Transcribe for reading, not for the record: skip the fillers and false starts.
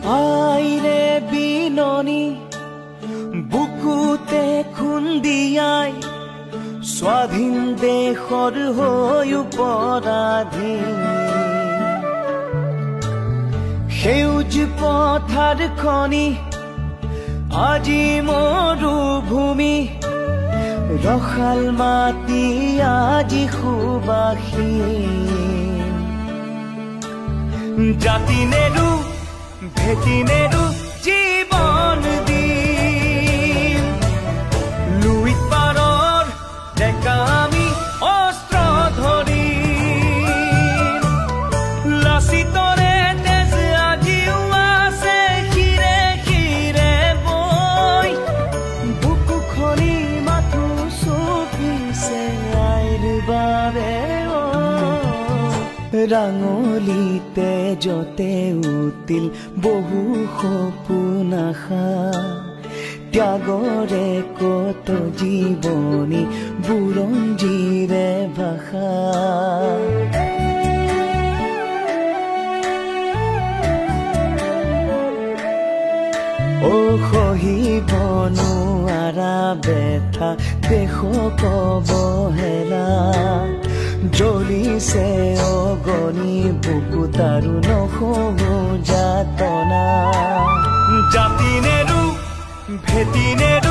আইৰে বিননি বুকুতে খুন্দিয়াই স্বাধীন দেশৰ হৈ পৰাধীন সেউজ পথাৰ খনি আজি মৰুভূমি ৰসাল মাটি আজি সুবাসীন জাতি নেৰু ভেটি নেৰু জীৱন দিন লুইত পাৰৰ ডেকা আমি অস্ত্ৰ ধৰি লাচিতৰে তেজ আজিও আছে শিৰে শিৰে বৈ বুকু খনি মাথো চপিছে আইৰ বাবে ৰাঙলিতে যতে উতিল বহু সপোন আশা ত্যাগৰে কত জীৱনী বুৰঞ্জীৰে ভাষা ও সহিব নোৱাৰা বেথা দেশক অৱহেলা জ্বলিছে অগণি বুকুত আৰু নহ'বো যাতনা জাতি নেৰু ভেটি নেৰু